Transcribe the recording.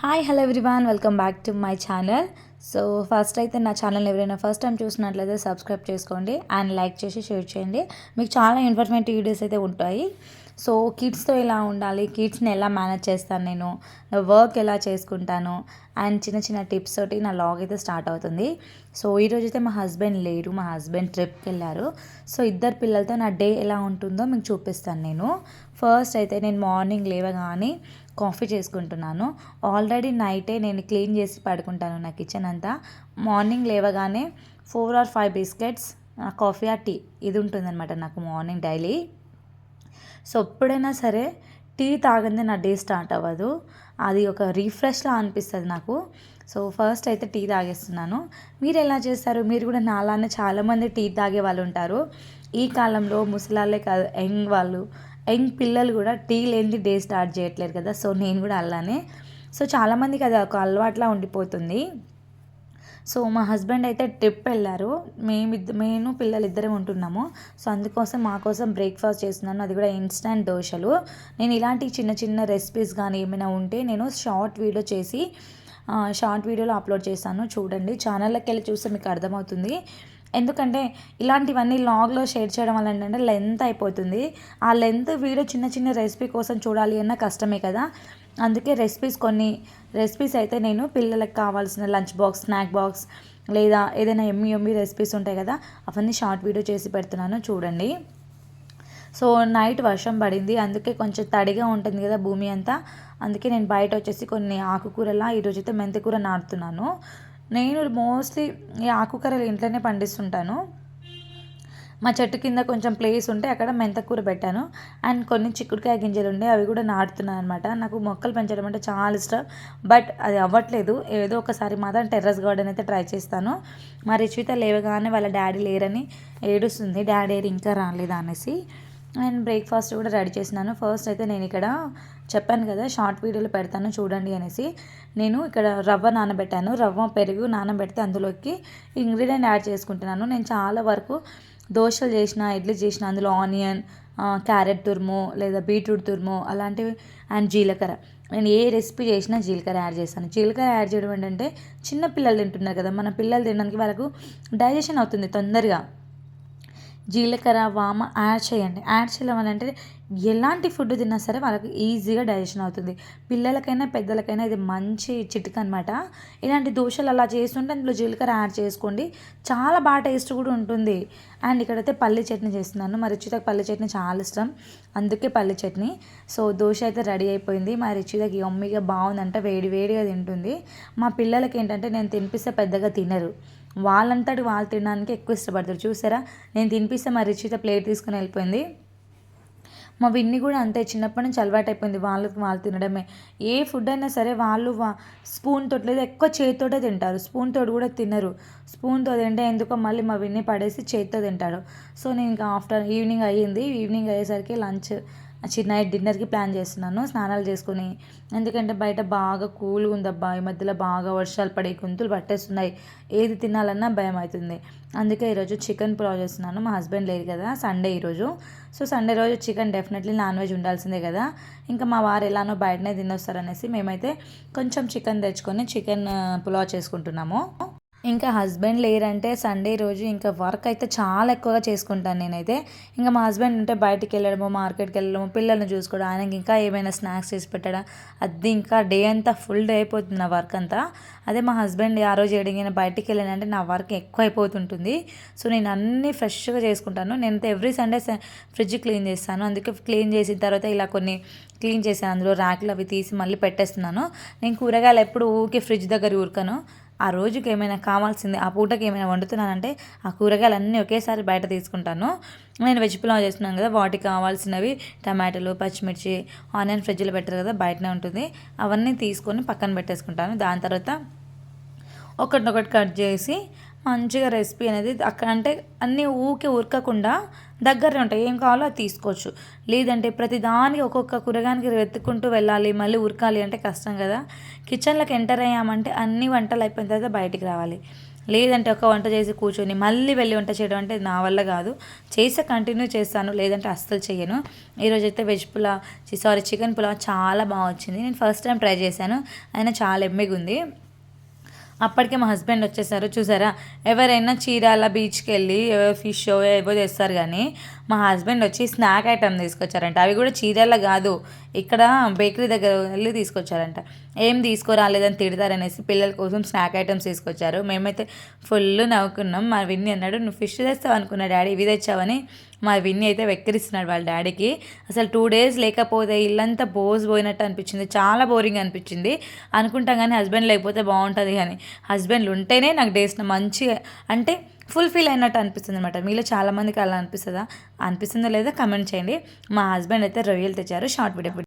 Hi hello everyone, welcome back to my channel. So first అయితే నా channel ఎవరైనా first time చూసినట్లయితే subscribe చేసుకోండి అండ్ లైక్ చేసి షేర్ చేయండి. మీకు చాలా ఇన్ఫర్మేటివ్ వీడియోస్ అయితే ఉంటాయి. సో కిడ్స్తో ఎలా ఉండాలి, కిడ్స్ని ఎలా మేనేజ్ చేస్తాను నేను, వర్క్ ఎలా చేసుకుంటాను అండ్ చిన్న చిన్న టిప్స్ తోటి నా లాగ్ అయితే స్టార్ట్ అవుతుంది. సో ఈరోజు అయితే మా హస్బెండ్ లేరు, మా హస్బెండ్ ట్రిప్కి వెళ్ళారు. సో ఇద్దరు పిల్లలతో నా డే ఎలా ఉంటుందో మీకు చూపిస్తాను నేను. ఫస్ట్ అయితే నేను మార్నింగ్ లేవగానే కాఫీ చేసుకుంటున్నాను. ఆల్రెడీ నైటే నేను క్లీన్ చేసి పడుకుంటాను నా కిచెన్ అంతా. మార్నింగ్ లేవగానే 4 or 5 బిస్కెట్స్, కాఫీ ఆ టీ ఇది ఉంటుందన్నమాట నాకు మార్నింగ్ డైలీ. సో ఎప్పుడైనా సరే టీ తాగందే నా డే స్టార్ట్ అవ్వదు. అది ఒక రీఫ్రెష్లా అనిపిస్తుంది నాకు. సో ఫస్ట్ అయితే టీ తాగేస్తున్నాను. మీరు ఎలా చేస్తారు? మీరు కూడా నాలానే చాలామంది టీ తాగే వాళ్ళు ఉంటారు. ఈ కాలంలో ముసలాళ్ళే కాదు, యంగ్ పిల్లలు కూడా టీ లేనిది డే స్టార్ట్ చేయట్లేరు కదా. సో నేను కూడా అలానే. సో చాలామందికి అది ఒక అలవాట్లా ఉండిపోతుంది. సో మా హస్బెండ్ అయితే ట్రిప్ వెళ్ళారు. నేను పిల్లలు ఇద్దరం ఉంటున్నాము. సో అందుకోసం మా కోసం బ్రేక్ఫాస్ట్ చేస్తున్నాను, అది కూడా ఇన్స్టంట్ దోశలు. నేను ఇలాంటి చిన్న చిన్న రెసిపీస్ కానీ ఏమైనా ఉంటే నేను షార్ట్ వీడియోలో అప్లోడ్ చేస్తాను. చూడండి, ఛానల్లోకి వెళ్ళి చూస్తే మీకు అర్థమవుతుంది. ఎందుకంటే ఇలాంటివన్నీ లాగ్లో షేర్ చేయడం వల్ల ఏంటంటే లెంత్ అయిపోతుంది. ఆ లెంత్ వీడియో చిన్న చిన్న రెసిపీ కోసం చూడాలి అన్న కష్టమే కదా. అందుకే కొన్ని రెసిపీస్ అయితే నేను పిల్లలకు కావాల్సిన లంచ్ బాక్స్, స్నాక్ బాక్స్ లేదా ఏదైనా ఎమ్మి రెసిపీస్ ఉంటాయి కదా, అవన్నీ షార్ట్ వీడియో చేసి పెడుతున్నాను చూడండి. సో నైట్ వర్షం పడింది, అందుకే కొంచెం తడిగా ఉంటుంది కదా భూమి అంతా. అందుకే నేను బయట వచ్చేసి కొన్ని ఆకుకూరలా ఈరోజైతే మెంతికూర నాటుతున్నాను. నేను మోస్ట్లీ ఈ ఆకుకూరలు ఇంట్లోనే పండిస్తుంటాను. మా చెట్టు కింద కొంచెం ప్లేస్ ఉంటే అక్కడ మెంతకూర పెట్టాను. అండ్ కొన్ని చిక్కుడుకాయ గింజలు ఉండే, అవి కూడా నాటుతున్నాను అనమాట. నాకు మొక్కలు పెంచడం అంటే చాలా ఇష్టం, బట్ అది అవ్వట్లేదు. ఏదో ఒకసారి మాత్రం టెర్రస్ గార్డెన్ అయితే ట్రై చేస్తాను. మా రిచిత లేవగానే వాళ్ళ డాడీ లేరని ఏడుస్తుంది, డాడీ ఇంకా రాలేదా అనేసి. అండ్ బ్రేక్ఫాస్ట్ కూడా రెడీ చేసినాను. ఫస్ట్ అయితే నేను ఇక్కడ చెప్పాను కదా షార్ట్ వీడియోలో పెడతాను చూడండి అనేసి. నేను ఇక్కడ రవ్వ నానబెట్టాను. రవ్వ పెరుగు నానబెడితే అందులోకి ఇంగ్రీడియంట్ యాడ్ చేసుకుంటున్నాను. నేను చాలా వరకు దోశలు చేసిన, ఇడ్లీ చేసిన అందులో ఆనియన్, క్యారెట్ తురుము లేదా బీట్రూట్ తురుము అలాంటివి అండ్ జీలకర్ర. నేను ఏ రెసిపీ చేసినా జీలకర్ర యాడ్ చేస్తాను. జీలకర్ర యాడ్ చేయడం ఏంటంటే చిన్న పిల్లలు తింటున్నారు కదా, మన పిల్లలు తినడానికి వాళ్ళకు డైజెషన్ అవుతుంది తొందరగా. జీలకర్ర, వామ యాడ్ చేయండి. యాడ్ చేయడం వల్ల అంటే ఎలాంటి ఫుడ్ తిన్నా సరే వాళ్ళకి ఈజీగా డైజెషన్ అవుతుంది. పిల్లలకైనా పెద్దలకైనా ఇది మంచి చిట్కా అనమాట. ఇలాంటి దోశలు అలా చేస్తుంటే అందులో జీలకర్ర యాడ్ చేసుకోండి, చాలా బాగా టేస్ట్ కూడా ఉంటుంది. అండ్ ఇక్కడైతే పల్లి చట్నీ చేస్తున్నాను. మా రుచితకి పల్లి చట్నీ చాలా ఇష్టం, అందుకే పల్లి చట్నీ. సో దోశ అయితే రెడీ అయిపోయింది. మా రుచితకి యమ్మీగా బాగుందంట, వేడి వేడిగా తింటుంది. మా పిల్లలకి ఏంటంటే నేను తినిపిస్తే పెద్దగా తినరు, వాళ్ళంతటి వాళ్ళు తినడానికి ఎక్కువ ఇష్టపడతారు. చూసారా, నేను తినిపిస్తే మా రుచిత ప్లేట్ తీసుకుని వెళ్ళిపోయింది. మా విన్ని కూడా అంతే, చిన్నప్పటి నుంచి అలవాటు అయిపోయింది వాళ్ళు తినడమే. ఏ ఫుడ్ అయినా సరే వాళ్ళు స్పూన్ తోటి లేదా ఎక్కువ చేతితోటే తింటారు, స్పూన్ తోటి కూడా తినరు. స్పూన్తో తింటే ఎందుకో మళ్ళీ మా విన్ని పడేసి చేతితో తింటాడు. సో నేను ఇంకా ఈవినింగ్ అయ్యింది. ఈవినింగ్ అయ్యేసరికి నైట్ డిన్నర్కి ప్లాన్ చేస్తున్నాను, స్నానాలు చేసుకుని. ఎందుకంటే బయట బాగా కూల్గా ఉందబ్బా, ఈ మధ్యలో బాగా వర్షాలు పడి గొంతులు పట్టేస్తున్నాయి, ఏది తినాలన్నా భయం అవుతుంది. అందుకే ఈరోజు చికెన్ పులావ్ చేస్తున్నాను. మా హస్బెండ్ లేరు కదా, సండే ఈరోజు. సో సండే రోజు చికెన్ డెఫినెట్లీ నాన్ వెజ్ ఉండాల్సిందే కదా. ఇంకా మా వారు ఎలానో బయటనే తినొస్తారనేసి మేమైతే కొంచెం చికెన్ తెచ్చుకొని చికెన్ పులావ్ చేసుకుంటున్నాము. ఇంకా హస్బెండ్ లేరంటే సండే రోజు ఇంకా వర్క్ అయితే చాలా ఎక్కువగా చేసుకుంటాను నేనైతే. ఇంకా మా హస్బెండ్ ఉంటే బయటికి వెళ్ళడము, మార్కెట్కి వెళ్ళడము, పిల్లల్ని చూసుకోవడం, ఆయనకి ఇంకా ఏమైనా స్నాక్స్ చేసి పెట్టడం, అది ఇంకా డే అంతా ఫుల్ డే అయిపోతుంది నా వర్క్ అంతా. అదే మా హస్బెండ్ ఆ రోజు ఎడిగిన బయటికి వెళ్ళానంటే నా వర్క్ ఎక్కువ అయిపోతుంటుంది. సో నేను అన్నీ ఫ్రెష్గా చేసుకుంటాను. నేను ఎవ్రీ సండే ఫ్రిడ్జ్ క్లీన్ చేస్తాను. అందుకే క్లీన్ చేసిన తర్వాత ఇలా కొన్ని క్లీన్ చేశాను, అందులో ర్యాకులు అవి తీసి మళ్ళీ పెట్టేస్తున్నాను. నేను కూరగాయలు ఎప్పుడు ఊరికే ఫ్రిడ్జ్ దగ్గర ఊరకను. ఆ రోజుకి ఏమైనా కావాల్సింది, ఆ పూటకి ఏమైనా వండుతున్నానంటే ఆ కూరగాయలు అన్నీ ఒకేసారి బయట తీసుకుంటాను. నేను వెజ్ పులావ్ చేస్తున్నాను కదా, వాటికి కావాల్సినవి టమాటాలు, పచ్చిమిర్చి, ఆనియన్ ఫ్రిడ్జ్లో పెట్టారు కదా, బయటనే ఉంటుంది. అవన్నీ తీసుకొని పక్కన పెట్టేసుకుంటాను. దాని తర్వాత ఒకటినొకటి కట్ చేసి మంచిగా రెసిపీ అనేది అక్కడ అంటే అన్నీ ఉరకకుండా దగ్గరనే ఉంటాయి, ఏం కావాలో అది తీసుకోవచ్చు. లేదంటే ప్రతిదానికి ఒక్కొక్క కూరగాయనికి వెతుక్కుంటూ వెళ్ళాలి, మళ్ళీ ఉరకాలి అంటే కష్టం కదా. కిచెన్లోకి ఎంటర్ అయ్యామంటే అన్ని వంటలు అయిపోయిన తర్వాత బయటికి రావాలి. లేదంటే ఒక వంట చేసి కూర్చొని మళ్ళీ వెళ్ళి వంట చేయడం అంటే నా వల్ల కాదు. చేస్తే కంటిన్యూ చేస్తాను, లేదంటే అస్సలు చెయ్యను. ఈరోజైతే veg pulao sorry chicken pulao చాలా బాగా వచ్చింది. నేను ఫస్ట్ టైం ట్రై చేశాను, అయినా చాలా ఎమ్మిగా ఉంది. అప్పటికే మా హస్బెండ్ వచ్చేసారు. చూసారా, ఎవరైనా చీరాల బీచ్కి వెళ్ళి ఫిష్ ఏవో తెస్తారు, కానీ మా హస్బెండ్ వచ్చి స్నాక్ ఐటమ్ తీసుకొచ్చారంట. అవి కూడా చీరాల కాదు, ఇక్కడ బేకరీ దగ్గర వెళ్ళి తీసుకొచ్చారంట. ఏం తీసుకురాలేదని తిడతారనేసి పిల్లల కోసం స్నాక్ ఐటమ్స్ తీసుకొచ్చారు. మేమైతే ఫుల్ నవ్వుకున్నాం. మా విన్నీ అన్నాడు, నువ్వు ఫిష్ తెస్తావు అనుకున్నా డాడీ, ఇవి తెచ్చావని. మా విన్నీ అయితే వెక్కిరిస్తున్నాడు వాళ్ళ డాడీకి. అసలు 2 days లేకపోతే ఇల్లంతా పోయినట్టు అనిపించింది, చాలా బోరింగ్ అనిపించింది. అనుకుంటాం కానీ హస్బెండ్ లేకపోతే బాగుంటుంది కానీ, హస్బెండ్లు ఉంటేనే నాకు డేస్ మంచిగా అంటే ఫుల్ఫిల్ అయినట్టు అనిపిస్తుంది అనమాట. మీలో చాలామందికి అలా అనిపిస్తుందా? అనిపిస్తుందో లేదో కమెంట్ చేయండి. మా హస్బెండ్ అయితే రొయ్యలు తెచ్చారు. Short video